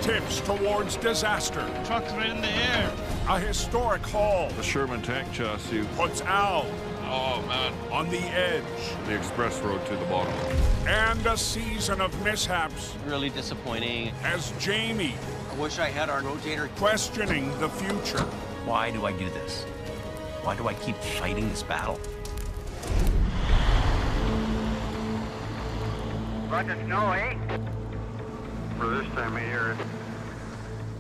tips towards disaster. Truck's right in the air. A historic haul The Sherman tank chassis, puts Al Oh, man. on the edge. the express road to the bottom. And a season of mishaps Really disappointing. has Jamie I wish I had our rotator. questioning the future. Why do I do this? Why do I keep fighting this battle? About to snow, eh? For this time of year,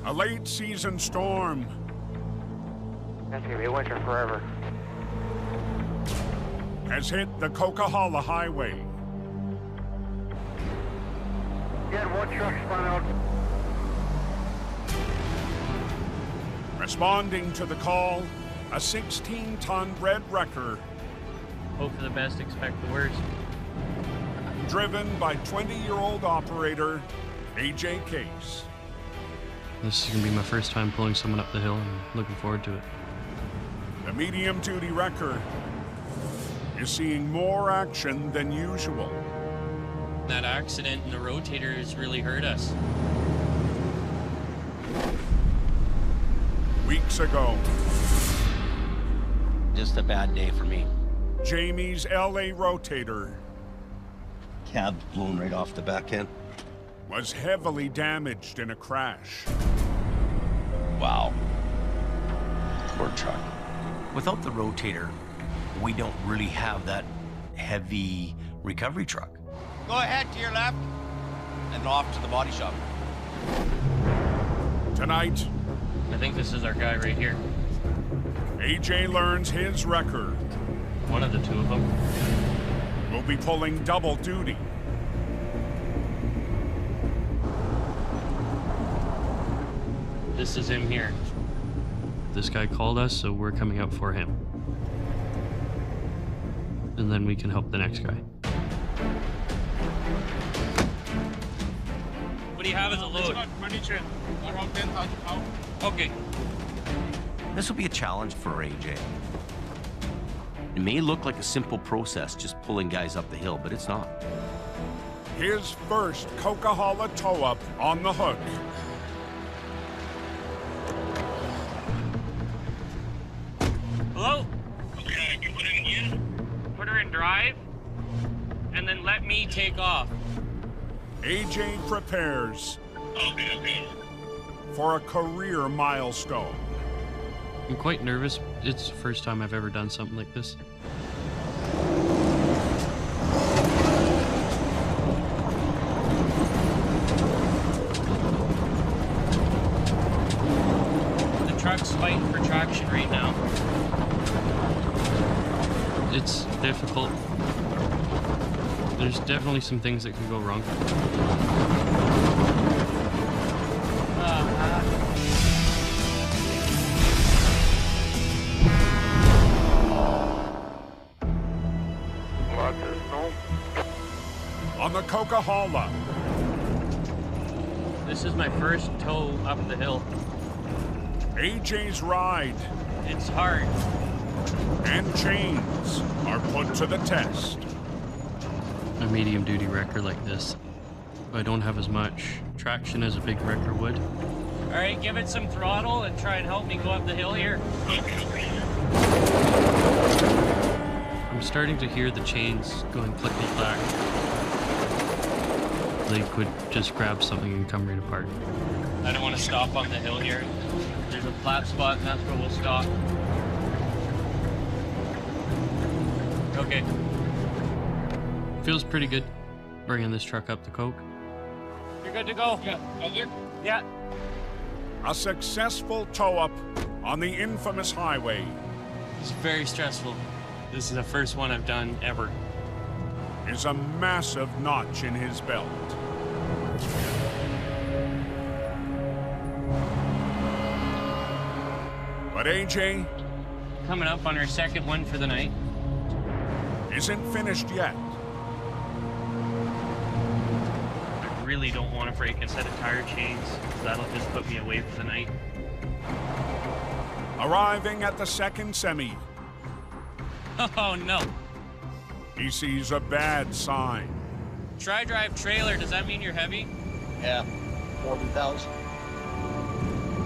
A late season storm that's gonna be winter forever. has hit the Coquihalla Highway. You had one truck spun out. Responding to the call, a 16-ton red wrecker Hope for the best, expect the worst. driven by 20-year-old operator AJ Case. This is gonna be my first time pulling someone up the hill, and I'm looking forward to it. The medium-duty wrecker is seeing more action than usual. That accident in the rotator has really hurt us. Weeks ago, Just a bad day for me. Jamie's LA Rotator Cab's blown right off the back end. was heavily damaged in a crash. Wow. Poor truck. Without the rotator, we don't really have that heavy recovery truck. Go ahead to your left. And off to the body shop. Tonight, I think this is our guy right here. AJ learns his wrecker One of the two of them. will be pulling double duty. This is him here. This guy called us, so we're coming out for him. And then we can help the next guy. What do you have as a load? Around 10,000 pounds. Okay. This will be a challenge for AJ. It may look like a simple process, just pulling guys up the hill, but it's not. His first Coquihalla tow-up on the hook. Hello? Okay, I can put it in gear. Put her in drive, and then let me take off. AJ prepares for a career milestone. I'm quite nervous. It's the first time I've ever done something like this. The truck's fighting for traction right now. It's difficult. There's definitely some things that can go wrong. Lots of snow. On the Coquihalla, This is my first tow up the hill. AJ's ride It's hard. and chains are put to the test. A medium duty wrecker like this, I don't have as much traction as a big wrecker would. All right, give it some throttle and try and help me go up the hill here. I'm starting to hear the chains going clickety-clack. They could just grab something and come right apart. I don't want to stop on the hill here. There's a flat spot, and that's where we'll stop. Okay. Feels pretty good bringing this truck up the Coke. You're good to go. Yeah. A successful tow-up on the infamous highway It's very stressful. This is the first one I've done ever. is a massive notch in his belt. But AJ Coming up on our second one for the night. isn't finished yet. I really don't want to break a set of tire chains. That'll just put me away for the night. Arriving at the second semi, Oh no. he sees a bad sign. Tri-drive trailer, does that mean you're heavy? Yeah. 40,000.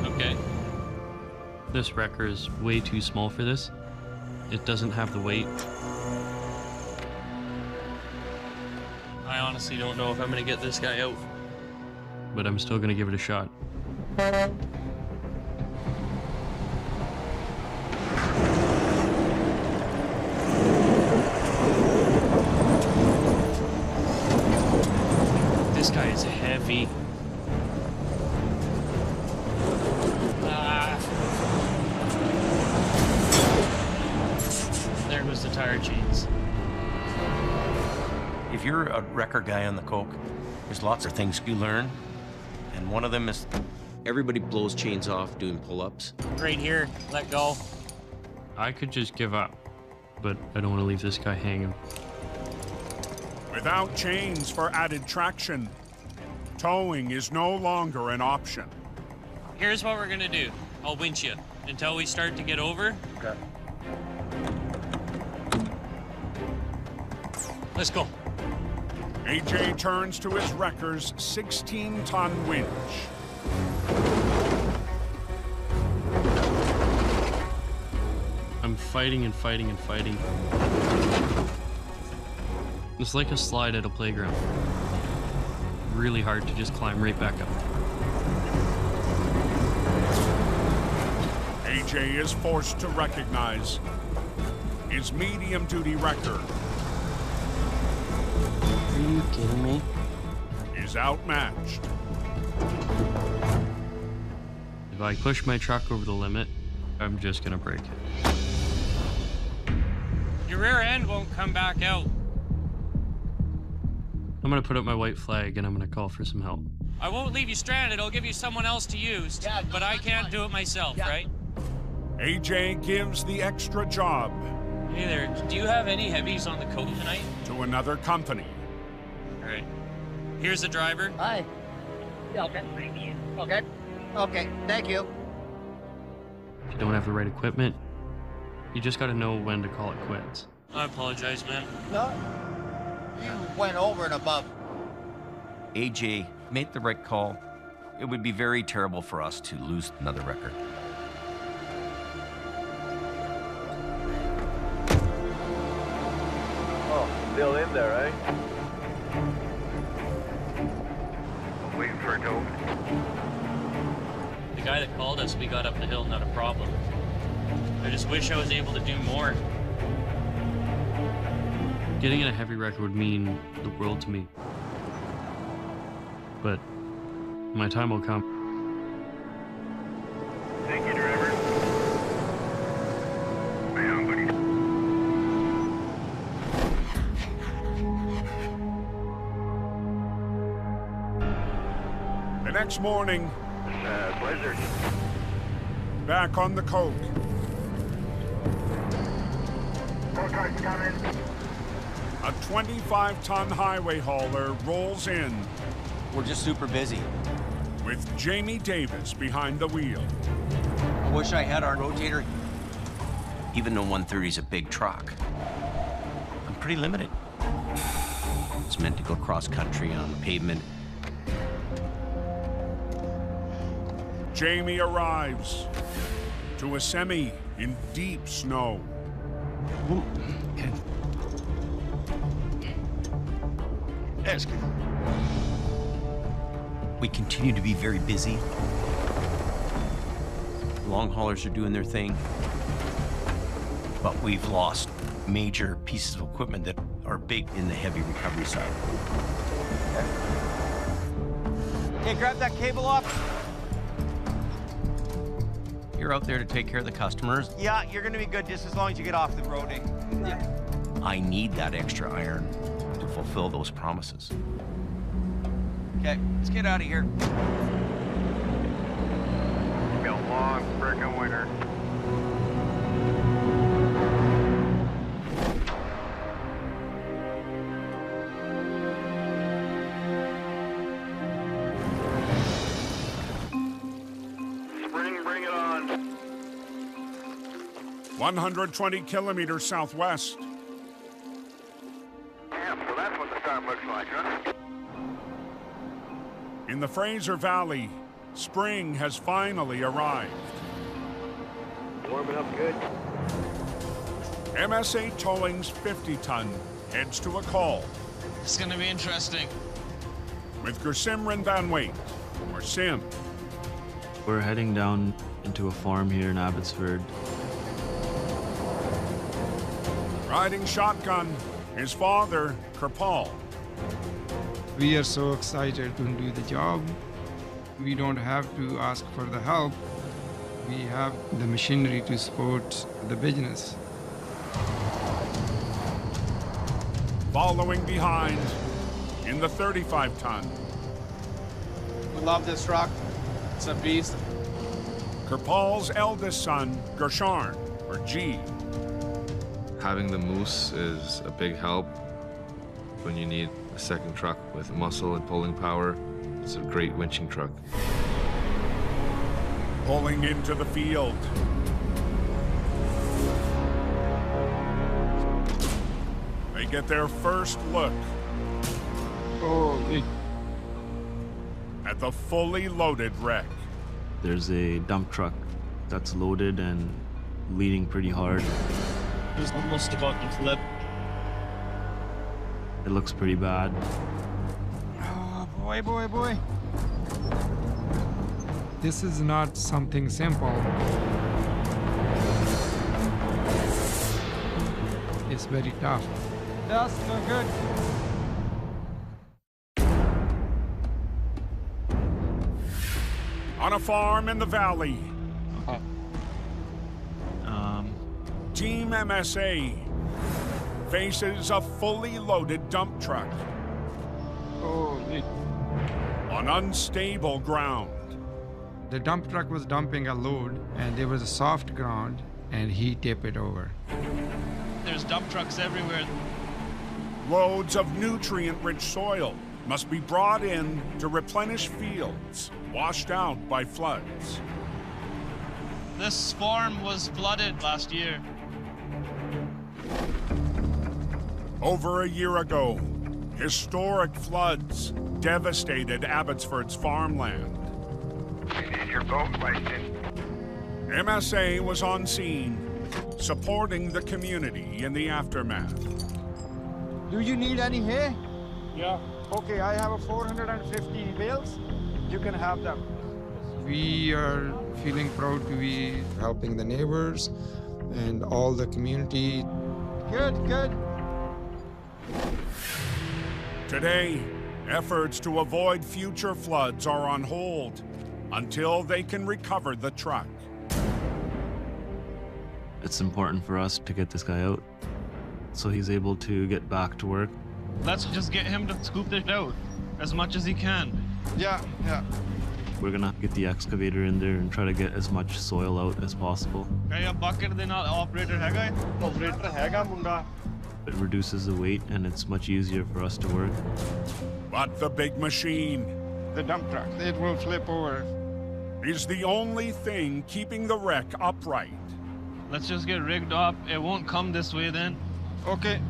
Okay. This wrecker is way too small for this. It doesn't have the weight. I honestly don't know if I'm gonna get this guy out, but I'm still gonna give it a shot. This guy is heavy. There goes the tire chains. If you're a wrecker guy on the coke, there's lots of things you learn, and one of them is everybody blows chains off doing pull-ups. Right here, let go. I could just give up, but I don't want to leave this guy hanging. Without chains for added traction, towing is no longer an option. Here's what we're gonna do. I'll winch you until we start to get over. Okay. Let's go. AJ turns to his wrecker's 16-ton winch. I'm fighting and fighting and fighting. It's like a slide at a playground. Really hard to just climb right back up. AJ is forced to recognize his medium-duty wrecker Are you kidding me? is outmatched. If I push my truck over the limit, I'm just gonna break it. Your rear end won't come back out. I'm gonna put up my white flag and I'm gonna call for some help. I won't leave you stranded. I'll give you someone else to use. Yeah, but I can't do it myself, Yeah. right? AJ gives the extra job Hey there. Do you have any heavies on the coat tonight? to another company. All right. Here's the driver. Hi. Yeah, okay. Okay. Okay, thank you. If you don't have the right equipment, you just gotta know when to call it quits. I apologize, man. No, you went over and above. AJ made the right call. It would be very terrible for us to lose another wrecker. Oh, still in there, eh? I'm waiting for a tow. The guy that called us, we got up the hill, not a problem. I just wish I was able to do more. Getting in a heavy wrecker would mean the world to me. But my time will come. Thank you, driver. Hang on, buddy. The next morning, Blizzard. back on the coke, Tow truck's coming. a 25-ton highway hauler rolls in We're just super busy. with Jamie Davis behind the wheel. I wish I had our rotator. Even though 130 is a big truck, I'm pretty limited. It's meant to go cross country on the pavement. Jamie arrives to a semi in deep snow. We continue to be very busy. Long haulers are doing their thing. But we've lost major pieces of equipment that are big in the heavy recovery side. Okay, grab that cable off. You're out there to take care of the customers. Yeah, you're gonna be good just as long as you get off the road. I need that extra iron to fulfill those promises. Okay, let's get out of here. It's been a long frickin' winter. Spring, bring it on. 120 kilometers southwest. Damn, so that's what the sun looks like, huh? In the Fraser Valley, Spring has finally arrived. Warming up good. MSA Towing's 50-ton heads to a call It's gonna be interesting. with Gersimran Van Wait, or Sim. We're heading down into a farm here in Abbotsford. Riding shotgun, his father, Kirpal. We are so excited to do the job. We don't have to ask for the help. We have the machinery to support the business. Following behind in the 35-ton. We love this truck. It's a beast. Kirpal's eldest son, Gersharn, or G. Having the Moose is a big help when you need a second truck with muscle and pulling power. It's a great winching truck. Pulling into the field. They get their first look at the fully loaded wreck. There's a dump truck that's loaded and leaning pretty hard. It was almost about to flip. It looks pretty bad. Oh, boy. This is not something simple. It's very tough. That's no good. On a farm in the valley, Team MSA faces a fully loaded dump truck on unstable ground. The dump truck was dumping a load, and there was a soft ground, and he tipped it over. There's dump trucks everywhere. Loads of nutrient-rich soil must be brought in to replenish fields washed out by floods. This farm was flooded last year. Over a year ago, historic floods devastated Abbotsford's farmland. We need your boat license. MSA was on scene, supporting the community in the aftermath. Do you need any hay? Yeah. Okay, I have a 450 bales. You can have them. We are feeling proud to be helping the neighbors and all the community. Good. Today, efforts to avoid future floods are on hold until they can recover the truck. It's important for us to get this guy out so he's able to get back to work. Let's just get him to scoop it out as much as he can. Yeah. We're gonna get the excavator in there and try to get as much soil out as possible. Kaya bucket de naal operator hai? Operator hai munda. It reduces the weight and it's much easier for us to work. But the big machine The dump truck, it will flip over. is the only thing keeping the wreck upright. Let's just get rigged up. It won't come this way then. Okay.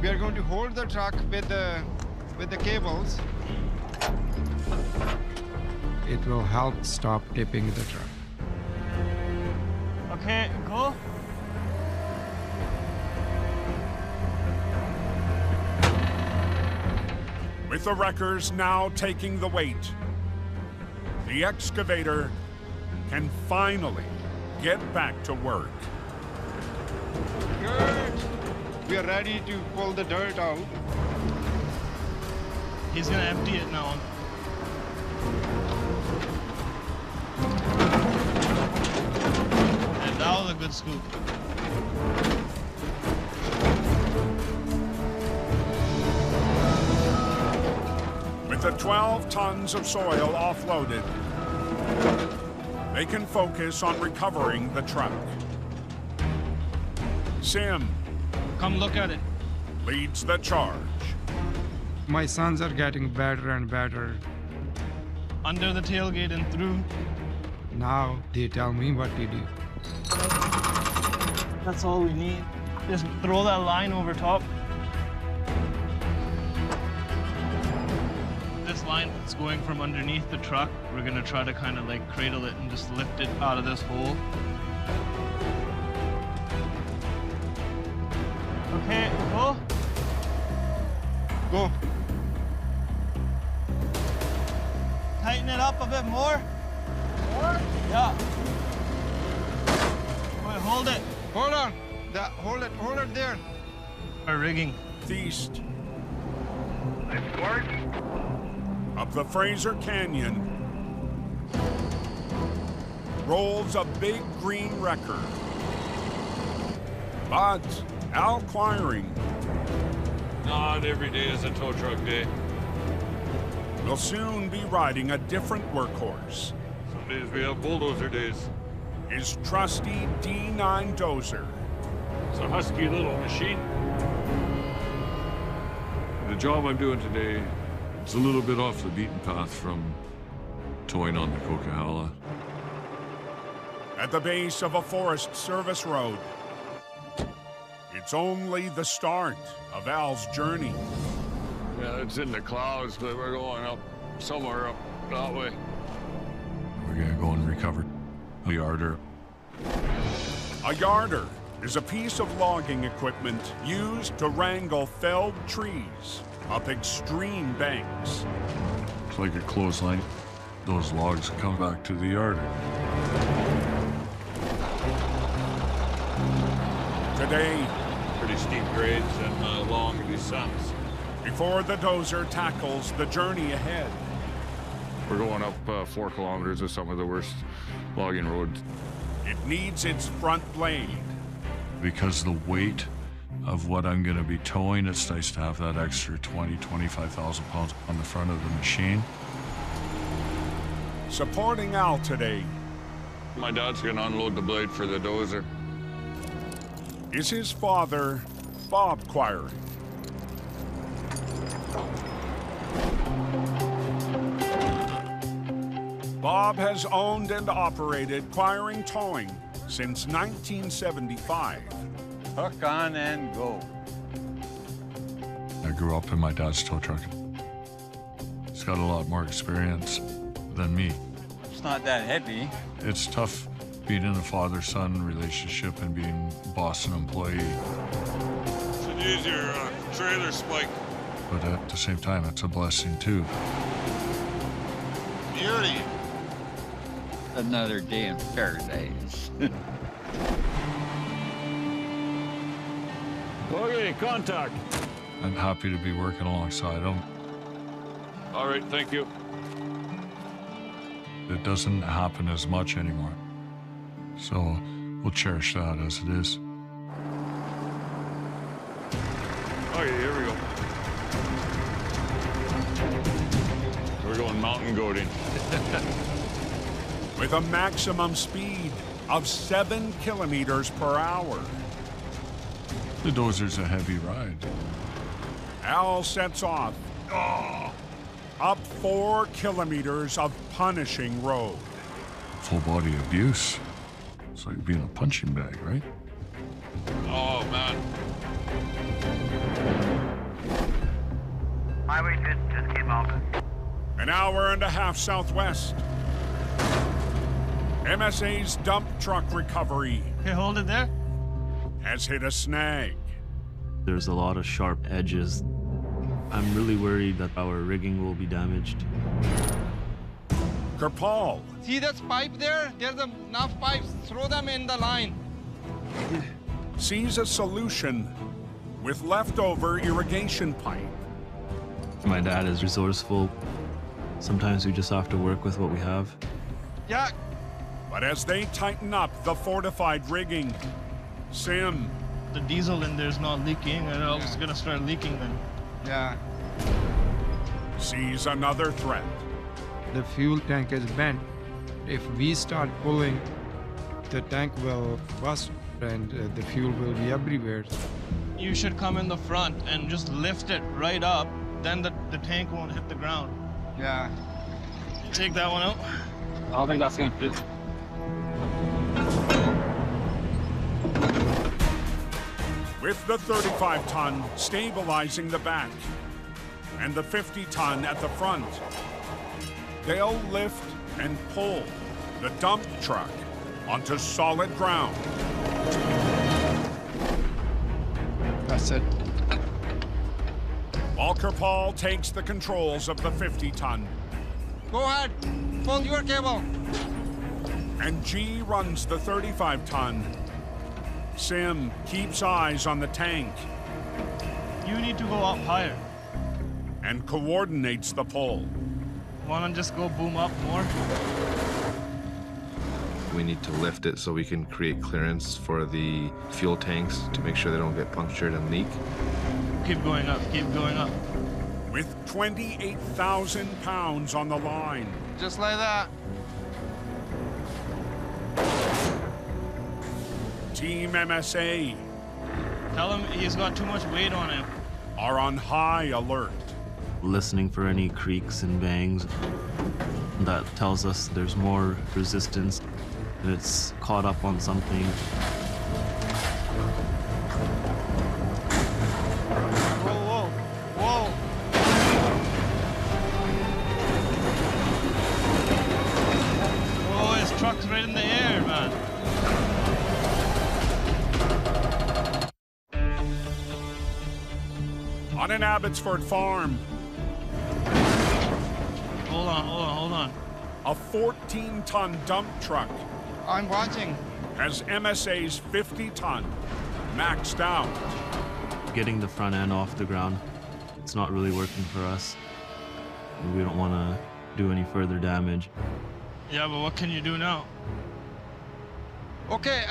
We are going to hold the truck with the cables. It will help stop tipping the truck. Okay, go. With the wreckers now taking the weight, the excavator can finally get back to work. Good. We are ready to pull the dirt out. He's gonna empty it now. And that was a good scoop. With the 12 tons of soil offloaded, they can focus on recovering the truck. Sim Come look at it. leads the charge. My sons are getting better and better. Under the tailgate and through. Now they tell me what to do. That's all we need. Just throw that line over top. hose line that's going from underneath the truck. We're gonna try to kind of like cradle it and just lift it out of this hole. Okay, go. Go. Tighten it up a bit more. More? Yeah. Wait, hold it. Hold on. Hold it there. Our rigging. East Let's work. up the Fraser Canyon rolls a big green wrecker. But Al Quiring Not every day is a tow truck day. will soon be riding a different workhorse. Some days we have bulldozer days. His trusty D9 dozer. It's a husky little machine. The job I'm doing today is a little bit off the beaten path from towing on the Coquihalla. At the base of a Forest Service road. It's only the start of Al's journey. Yeah, it's in the clouds, but we're going up somewhere up that way. We're gonna go and recover a yarder. A yarder is a piece of logging equipment used to wrangle felled trees up extreme banks. It's like a clothesline. Those logs come back to the yarder. Today, Pretty steep grades and long descents. before the dozer tackles the journey ahead, We're going up 4 kilometers of some of the worst logging roads. it needs its front blade. Because the weight of what I'm going to be towing, it's nice to have that extra 25,000 pounds on the front of the machine. Supporting Al today My dad's going to unload the blade for the dozer. is his father, Bob Quiring. Bob has owned and operated Quiring Towing since 1975. Hook on and go. I grew up in my dad's tow truck. He's got a lot more experience than me. It's not that heavy. It's tough being in a father-son relationship and being boss and employee. It's an easier trailer spike. But at the same time, it's a blessing too. Beauty. Another day in paradise. Okay, contact. I'm happy to be working alongside him. All right, thank you. It doesn't happen as much anymore. So we'll cherish that as it is. Okay, here we go. We're going mountain goating. With a maximum speed of 7 kilometers per hour. The dozer's a heavy ride. Al sets off up 4 kilometers of punishing road. Full body abuse. It's like being a punching bag, right? Oh, man. Highway just came out. An hour and a half southwest. MSA's dump truck recovery Okay, hold it there. has hit a snag. There's a lot of sharp edges. I'm really worried that our rigging will be damaged. Kerpal See this pipe there? There's enough pipes. Throw them in the line. sees a solution with leftover irrigation pipe. My dad is resourceful. Sometimes we just have to work with what we have. Yeah. But as they tighten up the fortified rigging, Sim The diesel in there's not leaking, and it's gonna start leaking then. Yeah. sees another threat. The fuel tank is bent. If we start pulling, the tank will bust and the fuel will be everywhere. You should come in the front and just lift it right up. Then the tank won't hit the ground. Yeah. Take that one out. I don't think that's gonna fit. With the 35-ton stabilizing the back, and the 50-ton at the front. They'll lift and pull the dump truck onto solid ground. That's it. Walker Paul takes the controls of the 50-ton. Go ahead. Pull your cable. And G runs the 35-ton. Sim keeps eyes on the tank. You need to go up higher. And coordinates the pull. Wanna just go boom up more? We need to lift it so we can create clearance for the fuel tanks to make sure they don't get punctured and leak. Keep going up, keep going up. With 28,000 pounds on the line. Just like that. Team MSA Tell him he's got too much weight on him. are on high alert. Listening for any creaks and bangs. That tells us there's more resistance. It's caught up on something. Whoa, whoa, whoa. Oh, his truck's right in the air, man. On an Abbotsford farm, Hold on, hold on, hold on. a 14-ton dump truck I'm watching. has MSA's 50-ton maxed out. Getting the front end off the ground, it's not really working for us. We don't want to do any further damage. Yeah, but what can you do now? Okay,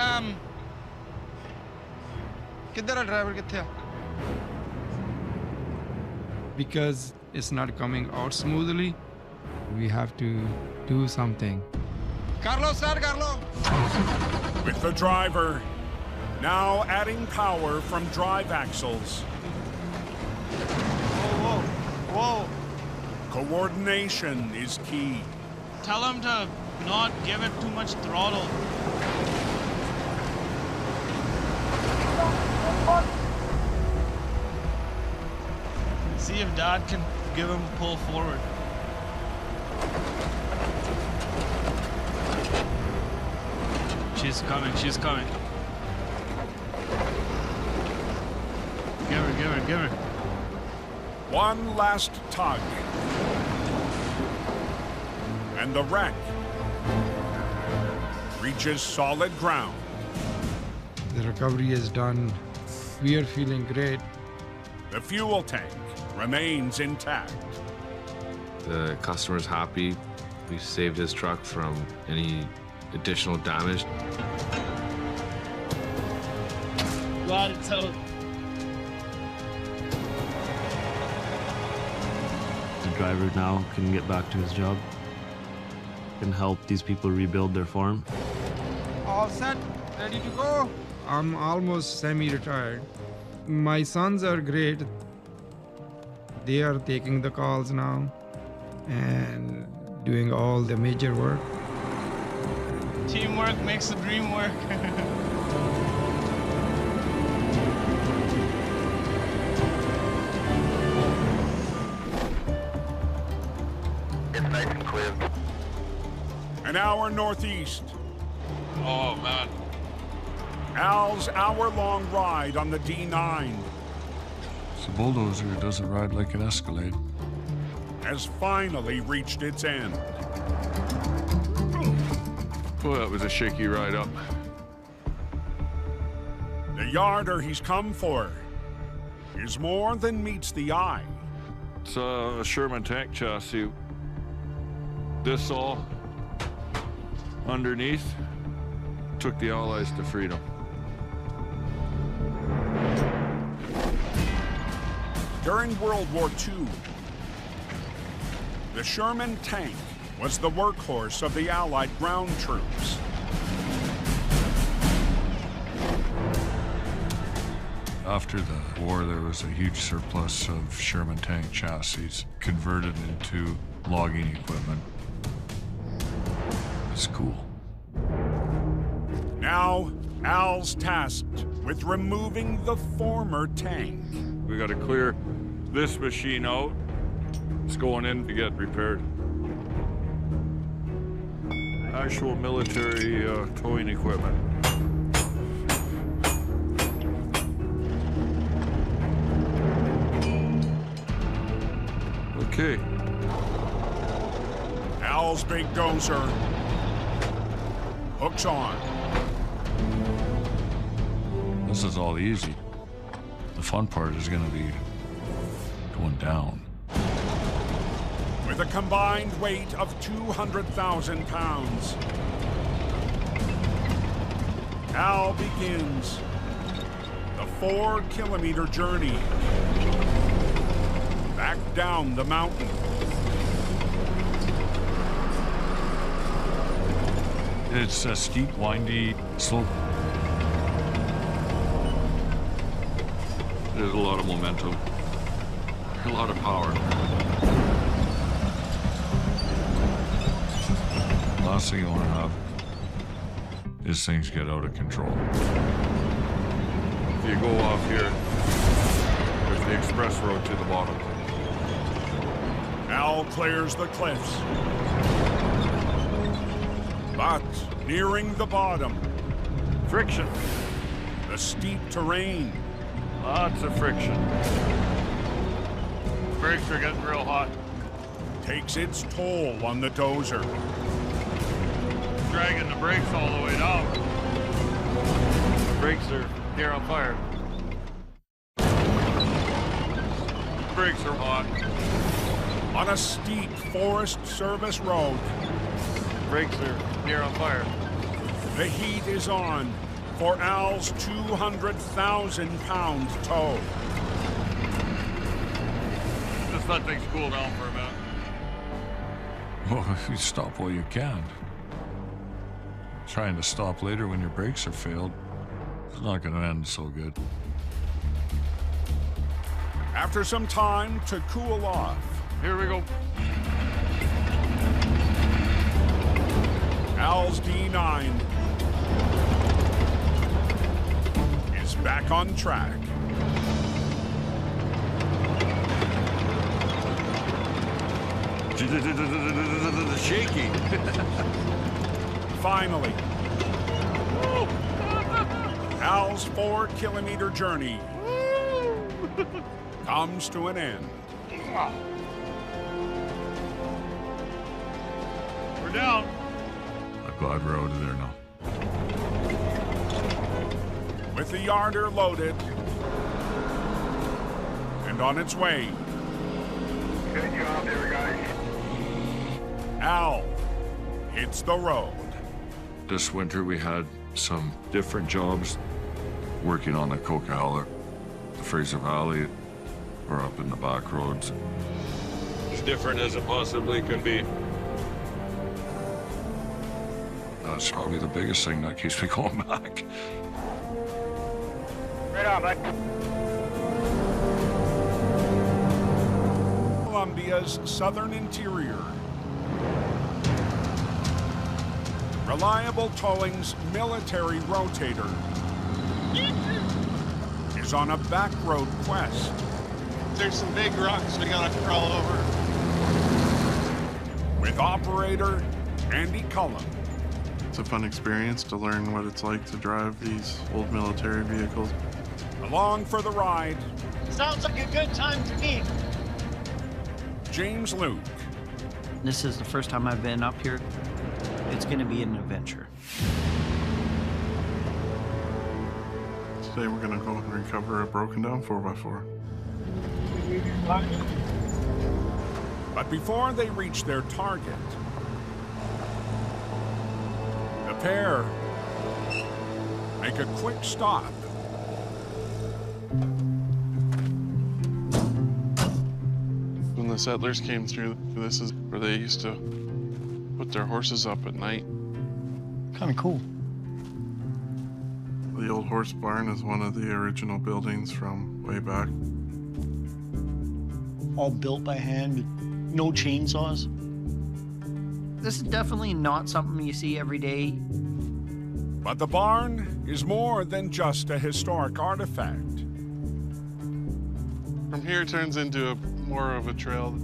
किधर है driver किथे है? Because it's not coming out smoothly, we have to do something. Carlo, start Carlo! With the driver now adding power from drive axles. Whoa, whoa, whoa. Coordination is key. Tell him to not give it too much throttle. See if Dad can give him a pull forward. She's coming, she's coming. Give her, give her, give her. One last tug. And the wreck reaches solid ground. The recovery is done. We are feeling great. The fuel tank remains intact. The customer's happy. We saved his truck from any additional damage. Glad it's out. The driver now can get back to his job. Can help these people rebuild their farm. All set, ready to go? I'm almost semi-retired. My sons are great. They are taking the calls now and doing all the major work. Teamwork makes the dream work. It's nice and clear. An hour northeast. Oh, man. Al's hour-long ride on the D9 It's a bulldozer. It doesn't ride like an Escalade. has finally reached its end. Well, that was a shaky ride up. The yarder he's come for is more than meets the eye. It's a Sherman tank chassis. This all underneath took the Allies to freedom. During World War II, the Sherman tank was the workhorse of the Allied ground troops. After the war, there was a huge surplus of Sherman tank chassis converted into logging equipment. It's cool. Now, Al's tasked with removing the former tank. We got to clear this machine out It's going in to get repaired. Actual military towing equipment. Okay. Al's big dozer hooks on. This is all easy. The fun part is going to be going down. With a combined weight of 200,000 pounds, Al begins the 4-kilometer journey back down the mountain. It's a steep, windy slope. There's a lot of momentum, a lot of power. Last thing you want to have is things get out of control. If you go off here, there's the express road to the bottom. Al clears the cliffs, but nearing the bottom, Friction. the steep terrain, Lots of friction. Brakes are getting real hot. takes its toll on the dozer. Dragging the brakes all the way down. The brakes are here on fire. Brakes are hot. On a steep Forest Service road, Brakes are here on fire. the heat is on for Al's 200,000-pound tow. Just let things cool down for a minute. Well, if you stop while you can. Trying to stop later when your brakes are failed, it's not going to end so good. After some time to cool off, Here we go. Al's D9 is back on track. Shaky. Finally, Al's 4-kilometer journey comes to an end. We're down. I'm glad we're out of there now. With the yarder loaded and on its way, Good job there, guys. Al hits the road. This winter we had some different jobs working on the Coquihalla, the Fraser Valley, or up in the back roads. As different as it possibly could be. That's probably the biggest thing that keeps me going back. Right on, bud. Colombia's southern interior. Reliable Towing's military rotator is on a back road quest. There's some big rocks we gotta crawl over. With operator Andy Cullum. It's a fun experience to learn what it's like to drive these old military vehicles. Along for the ride, Sounds like a good time to me. James Luke. This is the first time I've been up here. It's going to be an adventure. Today we're going to go and recover a broken down 4x4. But before they reach their target, the pair make a quick stop. When the settlers came through, this is where they used to put their horses up at night. Kind of cool. The old horse barn is one of the original buildings from way back. All built by hand, no chainsaws. This is definitely not something you see every day. But the barn is more than just a historic artifact. From here it turns into more of a trail.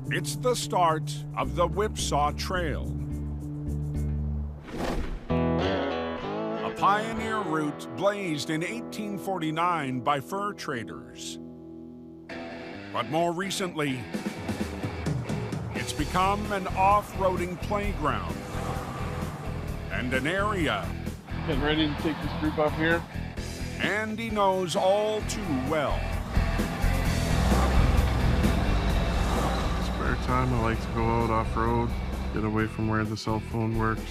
It's the start of the Whipsaw Trail, a pioneer route blazed in 1849 by fur traders. But more recently, it's become an off-roading playground and an area Getting ready to take this group up here. Andy knows all too well. Spare time, I like to go out off-road, get away from where the cell phone works.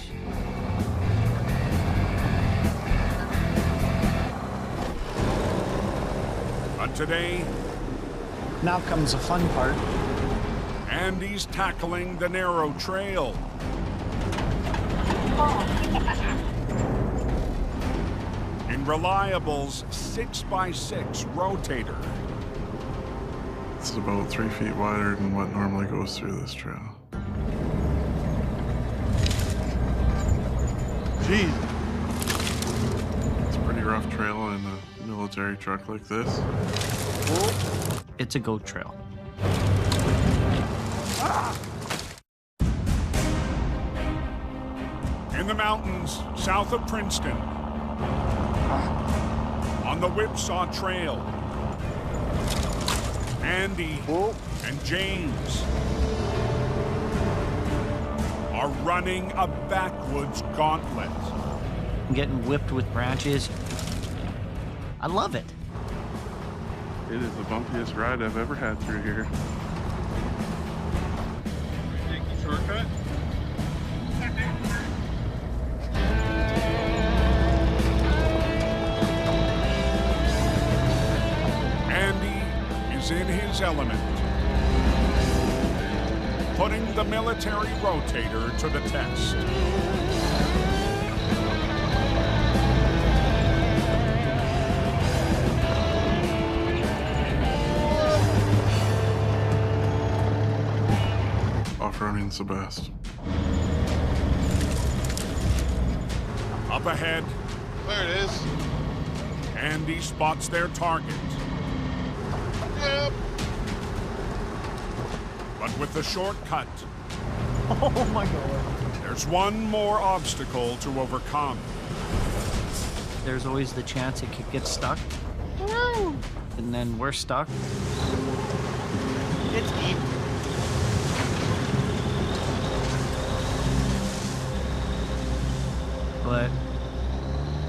But today, now comes the fun part. Andy's tackling the narrow trail. In Reliable's 6x6 Rotator. It's about 3 feet wider than what normally goes through this trail. Gee, it's a pretty rough trail in a military truck like this. It's a goat trail. In the mountains south of Princeton, on the Whipsaw Trail, Andy and James are running a backwoods gauntlet. I'm getting whipped with branches. I love it. It is the bumpiest ride I've ever had through here. Take the shortcut? Andy is in his element, putting the military rotator to the test. Off-roading's the best. Up ahead, There it is. Andy spots their target. Yep. But with the shortcut, Oh my God. there's one more obstacle to overcome. There's always the chance it could get stuck. And then we're stuck. It's deep. But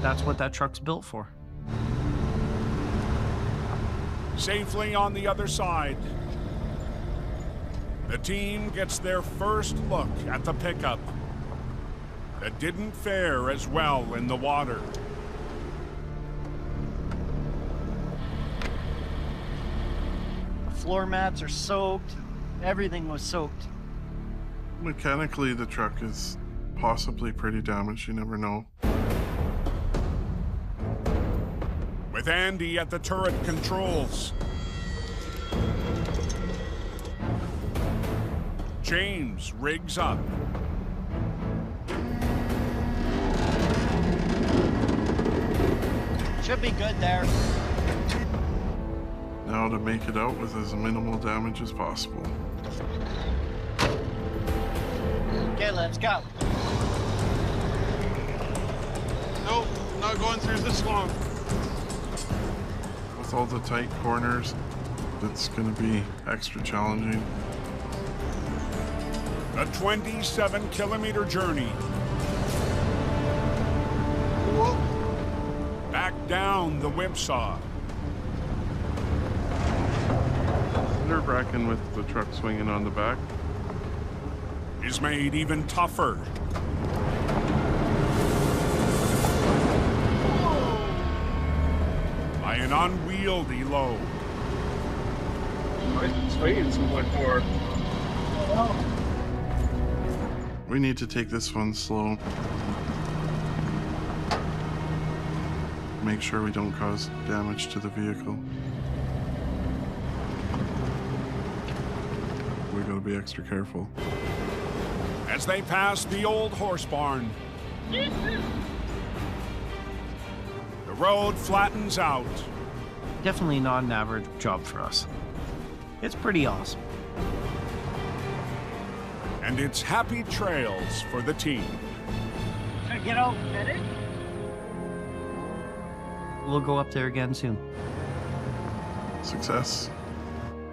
that's what that truck's built for. Safely on the other side, the team gets their first look at the pickup that didn't fare as well in the water. The floor mats are soaked. Everything was soaked. Mechanically, the truck is possibly pretty damaged. You never know. With Andy at the turret controls, James rigs up. Should be good there. Now to make it out with as minimal damage as possible. Okay, let's go. Nope, not going through this long. With all the tight corners, it's going to be extra challenging. A 27-kilometer journey. Back down the Whipsaw. Nerve-wracking with the truck swinging on the back. Is made even tougher. By an unwieldy load. Swinging so much more. We need to take this one slow. Make sure we don't cause damage to the vehicle. We gotta be extra careful. As they pass the old horse barn, the road flattens out. Definitely not an average job for us. It's pretty awesome. and it's happy trails for the team. Get out, medic. We'll go up there again soon. Success.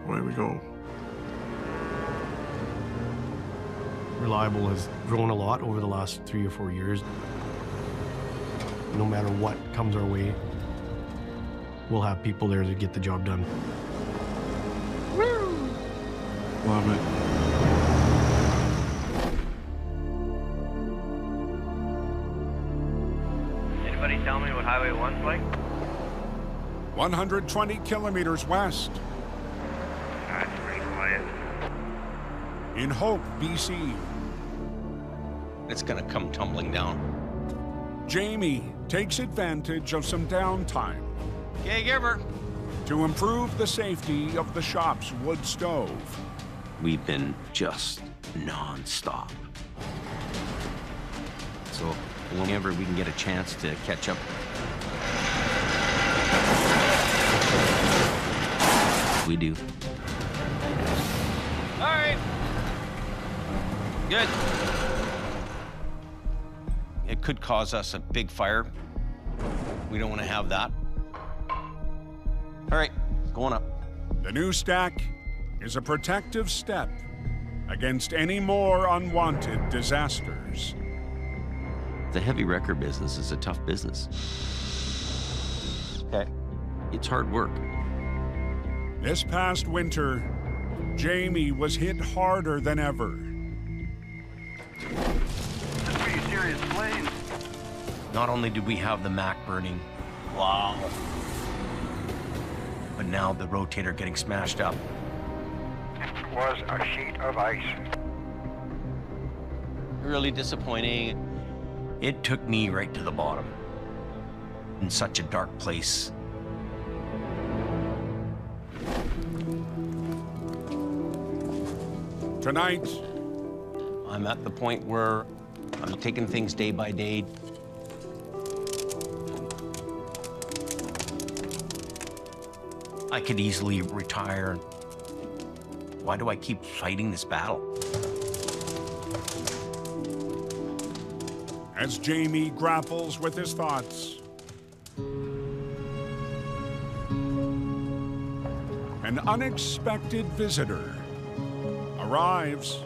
Away we go. Reliable has grown a lot over the last 3 or 4 years. No matter what comes our way, we'll have people there to get the job done. Woo! Love it. Anybody tell me what Highway 1's like? 120 kilometers west. That's pretty quiet. In Hope, BC. It's gonna come tumbling down. Jamie takes advantage of some downtime Okay, Gibber. to improve the safety of the shop's wood stove. We've been just non-stop. So whenever we can get a chance to catch up, we do. All right. Good. It could cause us a big fire. We don't want to have that. All right, going up. The new stack is a protective step against any more unwanted disasters. The heavy wrecker business is a tough business. Okay. It's hard work. This past winter, Jamie was hit harder than ever. That's a pretty serious flame. Not only did we have the Mac burning, wow, but now the rotator getting smashed up. It was a sheet of ice. Really disappointing. It took me right to the bottom. In such a dark place. Tonight, I'm at the point where I'm taking things day by day. I could easily retire. Why do I keep fighting this battle? as Jamie grapples with his thoughts, an unexpected visitor arrives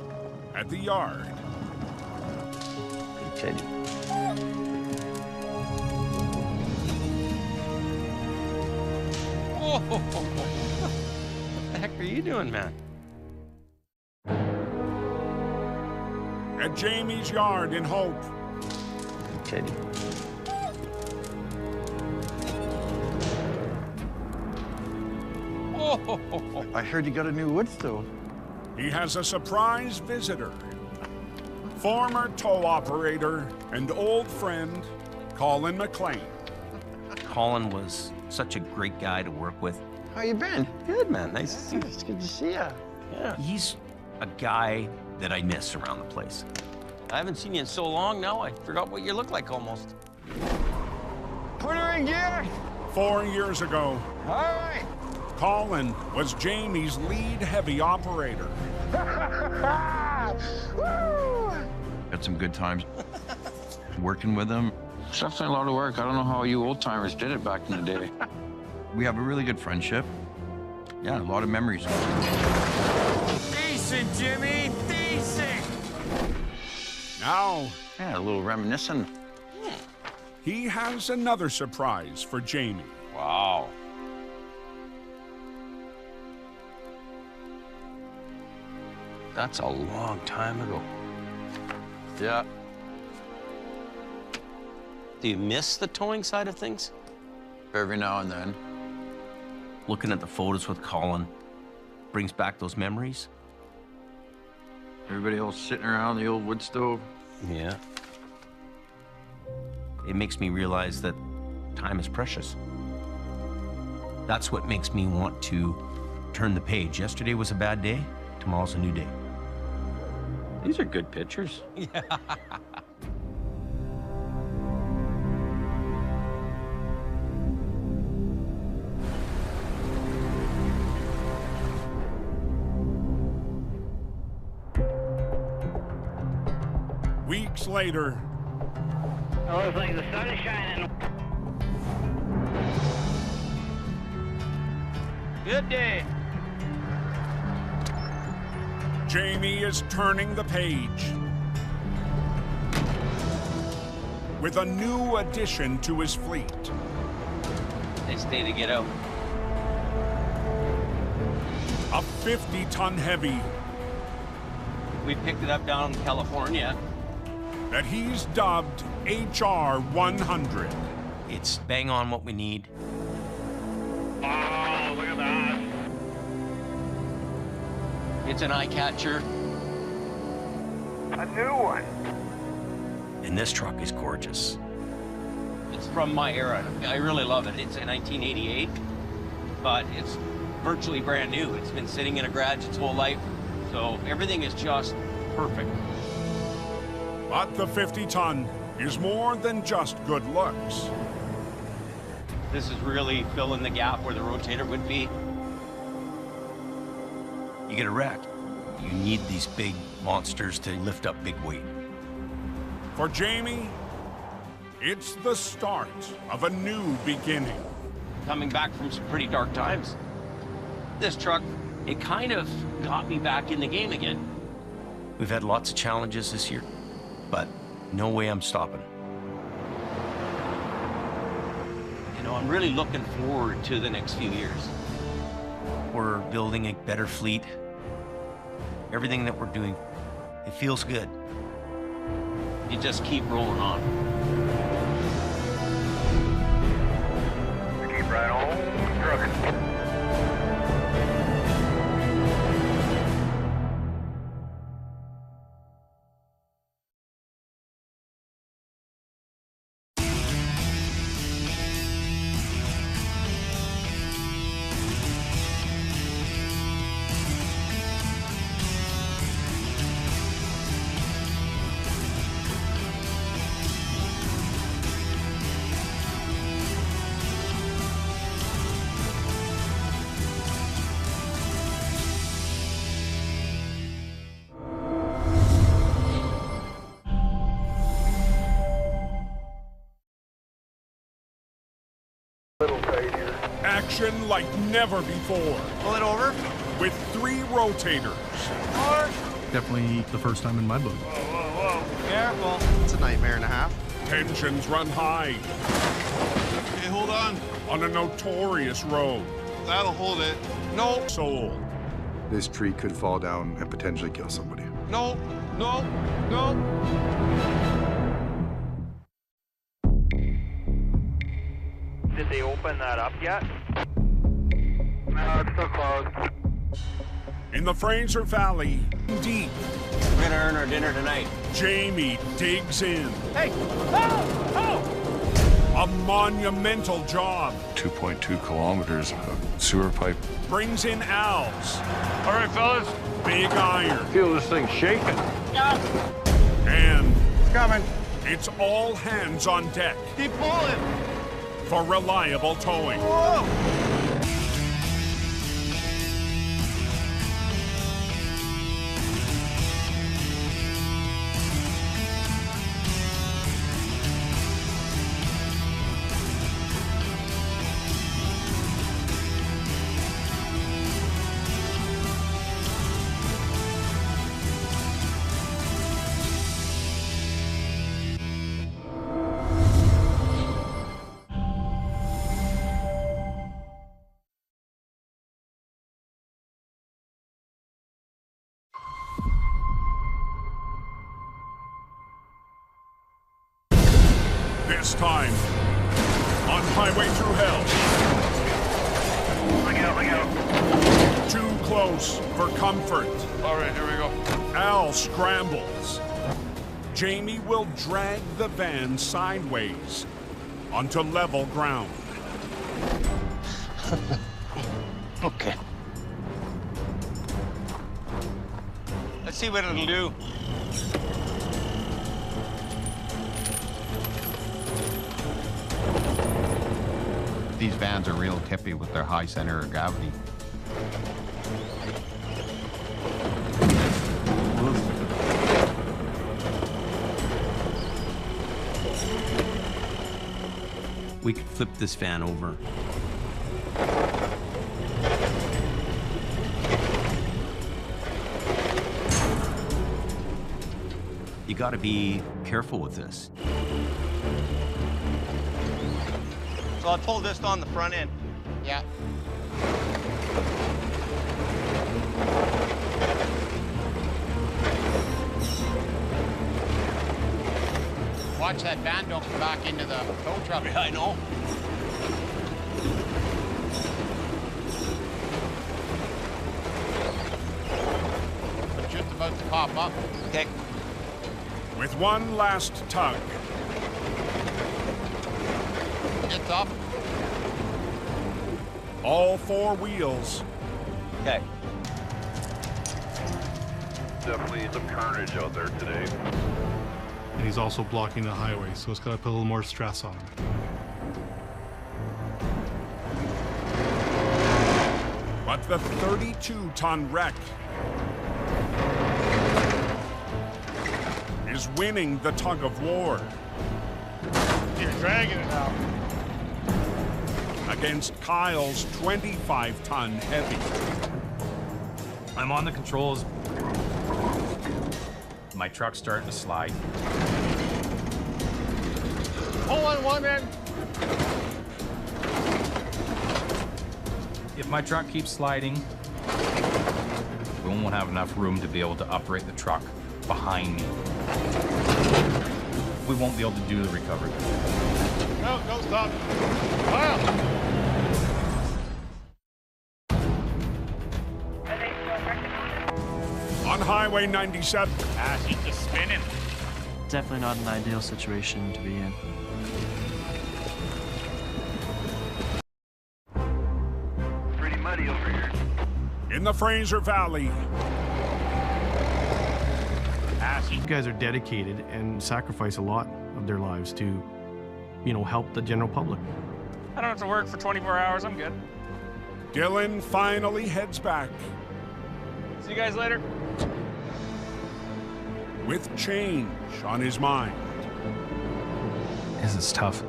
at the yard. Oh, what the heck are you doing, man? At Jamie's yard in Hope. Teddy. I heard you got a new wood stove. He has a surprise visitor. Former tow operator and old friend, Colin McLean. Colin was such a great guy to work with. How you been? Good, man. Nice to see you. It's good to see you. Yeah. He's a guy that I miss around the place. I haven't seen you in so long now, I forgot what you look like almost. Put her in gear. 4 years ago, All right. Colin was Jamie's lead heavy operator. Got some good times working with him. It's definitely a lot of work. I don't know how you old timers did it back in the day. We have a really good friendship. Yeah, a lot of memories. Decent, Jimmy, decent. Now, Yeah, a little reminiscent. he has another surprise for Jamie. Wow. That's a long time ago. Yeah. Do you miss the towing side of things? Every now and then. Looking at the photos with Colin brings back those memories. Everybody else sitting around the old wood stove. Yeah. It makes me realize that time is precious. That's what makes me want to turn the page. Yesterday was a bad day, tomorrow's a new day. These are good pictures. Yeah. minutes later. It looks like the sun is shining. Good day. Jamie is turning the page with a new addition to his fleet. Nice day to get out. A 50-ton heavy We picked it up down in California. that he's dubbed HR 100. It's bang on what we need. Oh, look at that. It's an eye catcher. A new one. And this truck is gorgeous. It's from my era. I really love it. It's a 1988, but it's virtually brand new. It's been sitting in a garage its whole life, so everything is just perfect. But the 50-ton is more than just good looks. This is really filling the gap where the Rotator would be. You get a wreck. You need these big monsters to lift up big weight. For Jamie, it's the start of a new beginning. Coming back from some pretty dark times, this truck, it kind of got me back in the game again. We've had lots of challenges this year, but no way I'm stopping. You know, I'm really looking forward to the next few years. We're building a better fleet. Everything that we're doing, it feels good. You just keep rolling on. We keep right on trucking. Action like never before. Pull it over. With 3 rotators. Definitely the first time in my book. Whoa. Careful. It's a nightmare and a half. Tensions run high Hey, hold on. on a notorious road. That'll hold it. No soul. This tree could fall down and potentially kill somebody. No. Did they open that up yet? No, it's still closed. In the Fraser Valley, deep, We're gonna earn our dinner tonight. Jamie digs in. Hey! Oh! A monumental job. 2.2 kilometers of sewer pipe. Brings in Al's. All right, fellas. Big iron. Feel this thing shaking. And It's coming. it's all hands on deck Keep pulling. for reliable towing. Whoa! This time, on highway through hell. Look out. Too close for comfort. All right, here we go. Al scrambles. Jamie will drag the van sideways onto level ground. Okay. Let's see what it'll do. These vans are real tippy with their high center of gravity. we could flip this van over. You got to be careful with this. So I'll pull this on the front end. Yeah. Watch that van don't come back into the tow truck. Yeah, I know. It's just about to pop up. Okay. With one last tug. It's up. All four wheels. Okay. Definitely some carnage out there today. And he's also blocking the highway, so it's got to put a little more stress on him. But the 32-ton wreck is winning the tug of war. You're dragging it out. Against Kyle's 25-ton heavy. I'm on the controls. My truck's starting to slide. Pull on one end. If my truck keeps sliding, we won't have enough room to be able to operate the truck behind me. We won't be able to do the recovery. No, don't stop. Wow. On Highway 97. She's just spinning. Definitely not an ideal situation to be in. Pretty muddy over here. In the Fraser Valley. You guys are dedicated and sacrifice a lot of their lives to, you know, help the general public. I don't have to work for 24 hours. I'm good. Dylan finally heads back. See you guys later. With change on his mind. Because it's tough.